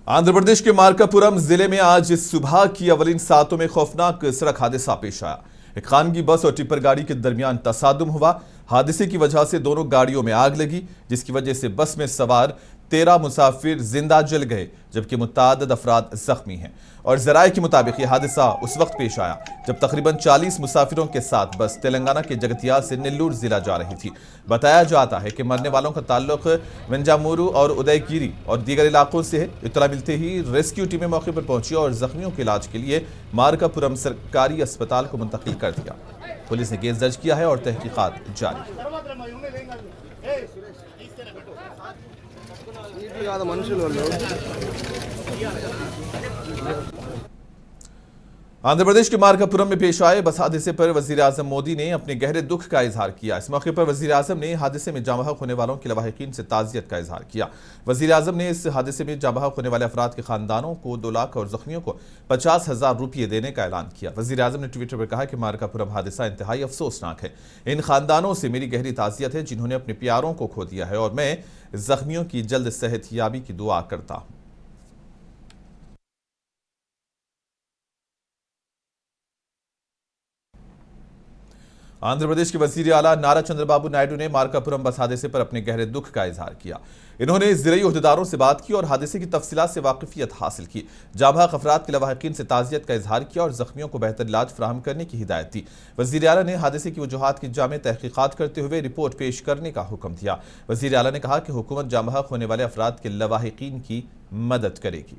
आंध्र प्रदेश के मार्कापुरम जिले में आज सुबह की अवलिन सातों में खौफनाक सड़क हादसा पेश आया। एक खानगी बस और टिप्पर गाड़ी के दरमियान तसादुम हुआ। हादसे की वजह से दोनों गाड़ियों में आग लगी, जिसकी वजह से बस में सवार 13 मुसाफिर जिंदा जल गए, जबकि मुतअद्दिद अफराद जख्मी हैं। और जराये के मुताबिक यह हादसा उस वक्त पेश आया जब तकरीबन 40 मुसाफिरों के साथ बस तेलंगाना के जगतियाल से नेल्लूर जिला जा रही थी। बताया जाता है कि मरने वालों का ताल्लुक वेंजामुरू और उदयगिरी और दीगर इलाकों से है। इत्तला मिलते ही रेस्क्यू टीमें मौके पर पहुंची और जख्मियों के इलाज के लिए मार्कापुरम सरकारी अस्पताल को मुंतकिल कर दिया। पुलिस ने केस दर्ज किया है और तहकीकात जारी है। आंध्र प्रदेश के मार्कापुरम में पेश आए बस हादसे पर वजीर आजम मोदी ने अपने गहरे दुख का इजहार किया। इस मौके पर वजीर आजम ने हादसे में जाँ बहक होने वालों के लवाहिकीन से ताज़ियत का इजहार किया। वजीर आजम ने इस हादसे में जाँ बहक होने वाले अफराद के खानदानों को 2 लाख और जख्मियों को 50,000 रुपये देने का ऐलान किया। वजीर आजम ने ट्विटर पर कहा कि मार्कापुरम हादसा इंतहाई अफसोसनाक है। इन खानदानों से मेरी गहरी ताज़ियत है जिन्होंने अपने प्यारों को खो दिया है, और मैं जख्मियों की जल्द सेहतयाबी की दुआ करता हूँ। आंध्र प्रदेश के वजीर आला नारा चंद्रबाबू नायडू ने मार्कापुरम बस हादसे पर अपने गहरे दुख का इजहार किया। इन्होंने ज़िलई ओहदेदारों से बात की और हादसे की तफसीलात से वाकिफियत हासिल की। जाँ बहक अफराद के लवाहिकीन से ताज़ियत का इजहार किया और जख्मियों को बेहतर इलाज फराहम करने की हिदायत दी। वजीर आला ने हादसे की वजूहात की जामे तहकीकात करते हुए रिपोर्ट पेश करने का हुक्म दिया। वजीर आला ने कहा कि हुकूमत जाँ बहक होने वाले अफराद के लवाहिकीन की मदद करेगी।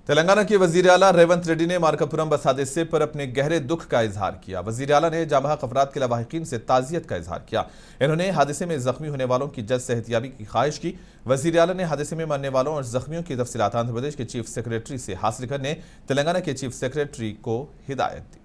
तेलंगाना के वजीर आला रेवंत रेड्डी ने मार्कापुरम बस हादसे पर अपने गहरे दुख का इजहार किया। वजीर आला ने जाँ बहक अफराद के लवाहिकीन से ताज़ियत का इजहार किया। इन्होंने हादसे में जख्मी होने वालों की जल्द सेहतयाबी की ख्वाहिश की। वजीर आला ने हादसे में मरने वालों और जख्मियों की तफसीलात आंध्र प्रदेश के चीफ सेक्रेटरी से हासिल करने तेलंगाना के चीफ सेक्रेटरी को हिदायत दी।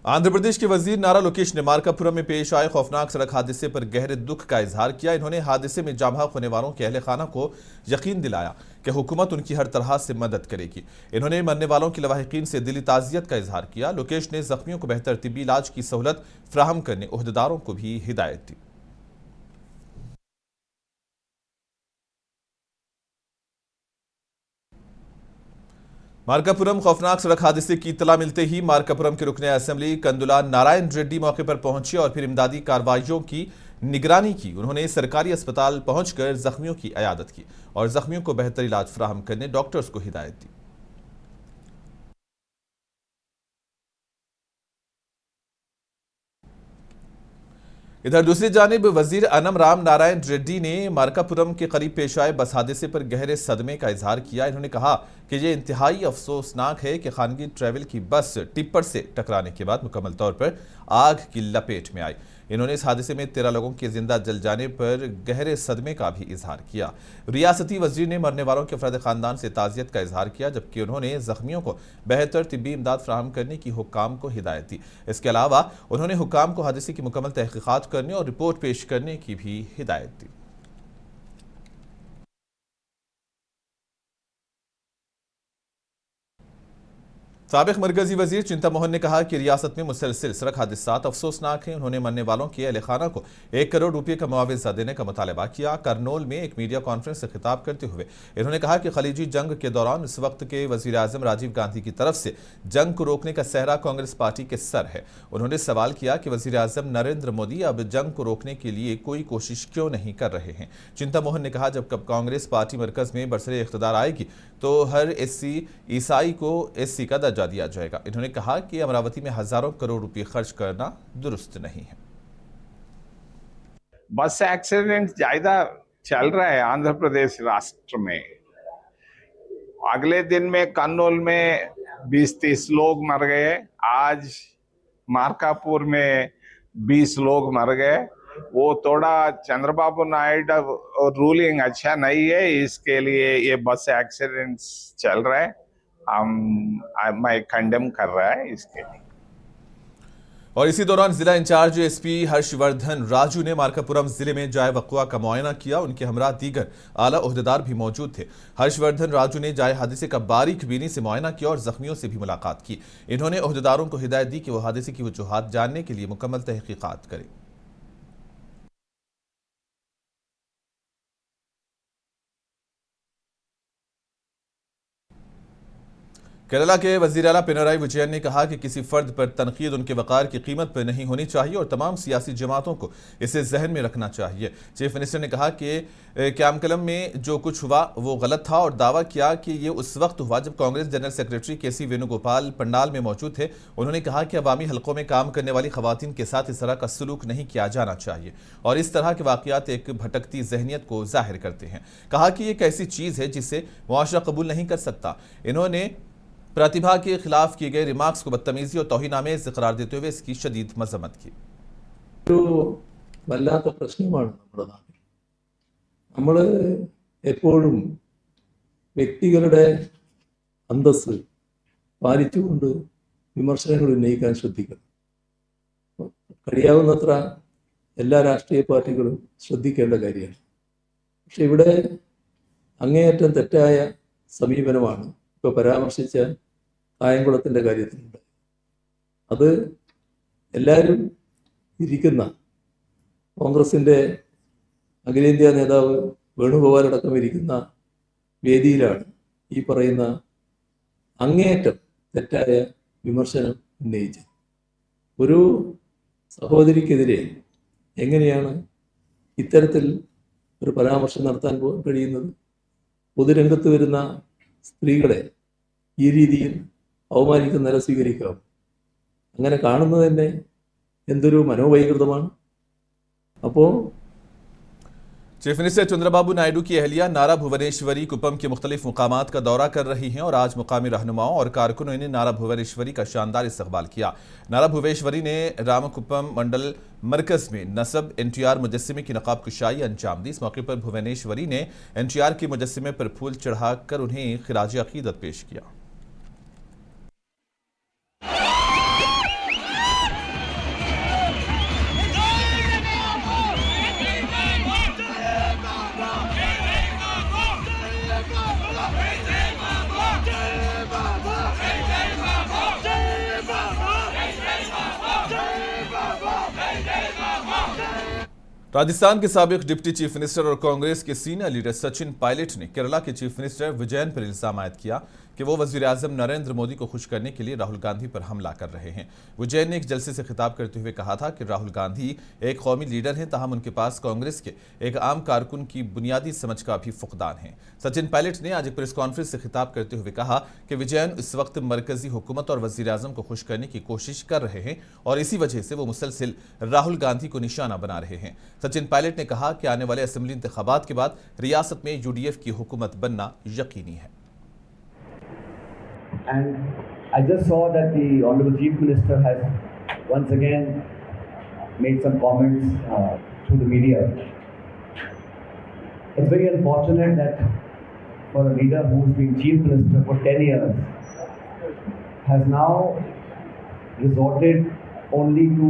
आंध्र प्रदेश के वजीर नारा लोकेश ने मार्कापुरम में पेश आए खौफनाक सड़क हादसे पर गहरे दुख का इजहार किया। इन्होंने हादसे में जाँ बहक होने वालों के अहले खाना को यकीन दिलाया कि हुकूमत उनकी हर तरह से मदद करेगी। इन्होंने मरने वालों की लवाहिकीन से दिली ताज़ियत का इजहार किया। लोकेश ने जख्मियों को बेहतर तिब्बी इलाज की सहूलत फराहम करने ओहदेदारों को भी हिदायत दी। मार्कापुरम खौफनाक सड़क हादसे की इत्तला मिलते ही मार्कापुरम के रुकने असेंबली कंदुला नारायण रेड्डी मौके पर पहुंचे और फिर इमदादी कार्रवाइयों की निगरानी की। उन्होंने सरकारी अस्पताल पहुंचकर जख्मियों की अयादत की और जख्मियों को बेहतर इलाज फराहम करने डॉक्टर्स को हिदायत दी। इधर दूसरी जानिब वजीर अनम राम नारायण रेड्डी ने मार्कापुरम के करीब पेश आए बस हादसे पर गहरे सदमे का इजहार किया। इन्होंने कहा कि यह इंतहाई अफसोसनाक है कि खानगी ट्रैवल की बस टिप्पर से टकराने के बाद मुकम्मल तौर पर आग की लपेट में आई। इन्होंने इस हादसे में 13 लोगों के जिंदा जल जाने पर गहरे सदमे का भी इजहार किया। रियासती वजीर ने मरने वालों के अफराद खानदान से ताज़ियत का इजहार किया, जबकि उन्होंने जख्मियों को बेहतर तिब्बी इमदाद फराहम करने की हुक्काम को हिदायत दी। इसके अलावा उन्होंने हुक्काम को हादसे की मुकम्मल तहकीकात करने और रिपोर्ट पेश करने की भी हिदायत दी। साबिक मरकजी वजीर चिंता मोहन ने कहा कि रियासत में मुसलसिल सड़क हादसात अफसोसनाक हैं। उन्होंने मरने वालों के अहले खाना को 1 करोड़ रुपये का मुआवजा देने का मुतालबा किया। करनौल में एक मीडिया कॉन्फ्रेंस से खिताब करते हुए इन्होंने कहा कि खलीजी जंग के दौरान इस वक्त के वजीर आजम राजीव गांधी की तरफ से जंग को रोकने का सहरा कांग्रेस पार्टी के सर है। उन्होंने सवाल किया कि वजीर आजम नरेंद्र मोदी अब जंग को रोकने के लिए कोई कोशिश क्यों नहीं कर रहे हैं। चिंता मोहन ने कहा जब कांग्रेस पार्टी मरकज में बरसरे इख्तिदार आएगी तो हर एससी ईसाई को एससी का दर्जा दिया जाएगा। इन्होंने कहा कि अमरावती में हजारों करोड़ रुपए खर्च करना दुरुस्त नहीं है। बस एक्सीडेंट ज्यादा चल रहा है आंध्र प्रदेश राष्ट्र में। अगले दिन में कन्नौल में 20-30 लोग मर गए। आज मार्कापुर में 20 लोग मर गए। वो थोड़ा चंद्रबाबू नायडू रूलिंग अच्छा नहीं है, इसके लिए ये बस एक्सीडेंट्स चल रहा है। मैं कंडेम कर रहा है इसके लिए। और इसी दौरान जिला इंचार्ज एसपी हर्षवर्धन राजू ने मार्कापुरम जिले में जाए वक़्वा का मुआयना किया। उनके हमरा दीगर आला ओहदेदार भी मौजूद थे। हर्षवर्धन राजू ने जाए हादसे का बारीक बीनी से मुआयना किया और जख्मियों से भी मुलाकात की। इन्होंने ओहदेदारों को हिदायत दी कि वो हादसे की वजूहात जानने के लिए मुकम्मल तहकीकात करें। केरला के वजीर आला पिनराई विजयन ने कहा कि किसी फर्द पर तनकीद उनके वक़ार की कीमत पर नहीं होनी चाहिए और तमाम सियासी जमातों को इसे जहन में रखना चाहिए। चीफ मिनिस्टर ने कहा कि क्यामकलम में जो कुछ हुआ वो गलत था और दावा किया कि ये उस वक्त हुआ जब कांग्रेस जनरल सेक्रेटरी केसी वेणुगोपाल पंडाल में मौजूद थे। उन्होंने कहा कि अवामी हलकों में काम करने वाली खवातीन के साथ इस तरह का सलूक नहीं किया जाना चाहिए और इस तरह के वाक़यात एक भटकती जहनियत को जाहिर करते हैं। कहा कि एक ऐसी चीज़ है जिसे मुआशरा कबूल नहीं कर सकता। इन्होंने प्रतिभा के खिलाफ किए गए रिमार्क्स को बदतमीजी और तौहीनामेज करार देते हुए इसकी शदीद मजम्मत की। വല്ലാത്ത പ്രശ്നമാണ് നമ്മുടെ നാട്ടിൽ. നമ്മൾ എപ്പോഴും വ്യക്തികളുടെ അന്തസ്സ് പാലിച്ചുകൊണ്ട് വിമർശനങ്ങൾ ഉന്നയിക്കാൻ ശ്രദ്ധിക്കണം. കഴിയാവുന്നത്ര എല്ലാ രാഷ്ട്രീയ പാർട്ടികളും ശ്രദ്ധിക്കേണ്ട കാര്യമാണ്. പക്ഷെ ഇവിടെ അങ്ങേയറ്റം തെറ്റായ സമീപനമാണ് ഇപ്പോൾ പരാമർശിച്ച കായംകുളത്തിൻ്റെ കാര്യത്തിലുണ്ട്. അത് എല്ലാവരും ഇരിക്കുന്ന കോൺഗ്രസിൻ്റെ അഖിലേന്ത്യാ നേതാവ് വേണുഗോപാലടക്കം ഇരിക്കുന്ന വേദിയിലാണ് ഈ പറയുന്ന അങ്ങേയറ്റം തെറ്റായ വിമർശനം ഉന്നയിച്ചത്. ഒരു സഹോദരിക്കെതിരെ എങ്ങനെയാണ് ഇത്തരത്തിൽ ഒരു പരാമർശം നടത്താൻ കഴിയുന്നത്? പൊതുരംഗത്ത് വരുന്ന സ്ത്രീകളെ ഈ രീതിയിൽ അവമാനിക്കുന്ന നില സ്വീകരിക്കാം? അങ്ങനെ കാണുന്നത് തന്നെ എന്തൊരു മനോവൈകൃതമാണ്. അപ്പോൾ चीफ मिनिस्टर चंद्रबाबू नायडू की अहलिया नारा भुवनेश्वरी कुपम के मुख्तलिफ मुकामात का दौरा कर रही हैं और आज मुकामी रहनुमाओं और कारकुनों ने नारा भुवनेश्वरी का शानदार इस्तकबाल किया। नारा भुवनेश्वरी ने रामकुपम मंडल मरकज में नसब एनटीआर मुजस्सिमे की नकाब कुशाई अंजाम दी। इस मौके पर भुवनेश्वरी ने एनटीआर के मुजस्सिमे पर फूल चढ़ाकर उन्हें खिराज अकीदत पेश किया। राजस्थान के साबिक डिप्टी चीफ मिनिस्टर और कांग्रेस के सीनियर लीडर सचिन पायलट ने केरला के चीफ मिनिस्टर विजयन पर इल्जाम आयद किया कि वो वजीर आजम नरेंद्र मोदी को खुश करने के लिए राहुल गांधी पर हमला कर रहे हैं। विजयन ने एक जलसे से खिताब करते हुए कहा था कि राहुल गांधी एक कौमी लीडर हैं, ताहम उनके पास कांग्रेस के एक आम कारकुन की बुनियादी समझ का भी फुकदान है। सचिन पायलट ने आज एक प्रेस कॉन्फ्रेंस से खिताब करते हुए कहा कि विजयन इस वक्त मरकजी हुकूमत और वजीर आजम को खुश करने की कोशिश कर रहे हैं और इसी वजह से वो मुसलसिल राहुल गांधी को निशाना बना रहे हैं। सचिन पायलट ने कहा कि आने वाले असेंबली इंतखाबात के बाद रियासत में यूडीएफ की हुकूमत बनना यकीनी है। And I just saw that the Honorable Chief Minister has once again made some comments through the media. It's very unfortunate that for a leader who's been Chief Minister for 10 years has now resorted only to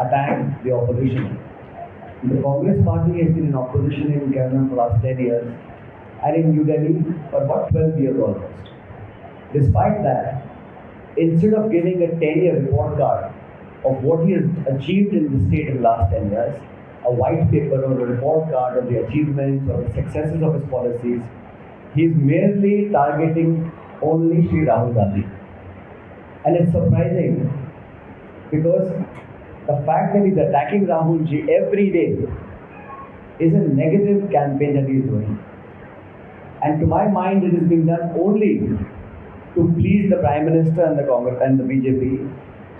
attack the opposition. The Congress party has been in opposition in Kerala for the last 10 years and in New Delhi for about 12 years almost. Despite that, instead of giving a 10-year report card of what he has achieved in the state in the last 10 years, a white paper or a report card of the achievements or the successes of his policies, he is merely targeting only Shri Rahul Gandhi. And it's surprising because the fact that he's attacking Rahul ji every day is a negative campaign that he's doing. And to my mind, it is being done only to please the Prime Minister and the Congress and the BJP,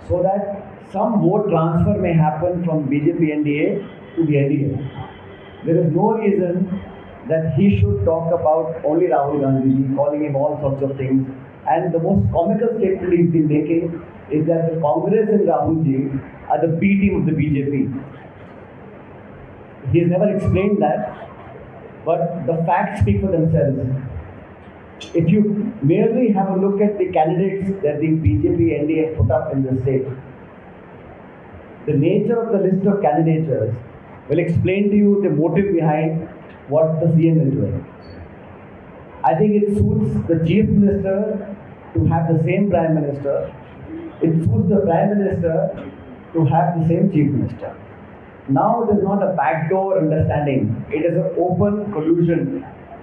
so that some vote transfer may happen from BJP NDA to the NDA. There is no reason that he should talk about only Rahul Gandhi, calling him all sorts of things. And the most comical statement he's been making is that the Congress and Rahul ji are the B team of the BJP. He has never explained that, but the facts speak for themselves. If you merely have a look at the candidates that the BJP NDA put up in the state, the nature of the list of candidatures will explain to you the motive behind what the CM is doing. I think it suits the Chief Minister to have the same Prime Minister. It suits the Prime Minister to have the same Chief Minister. Now it is not a backdoor understanding. It is an open collusion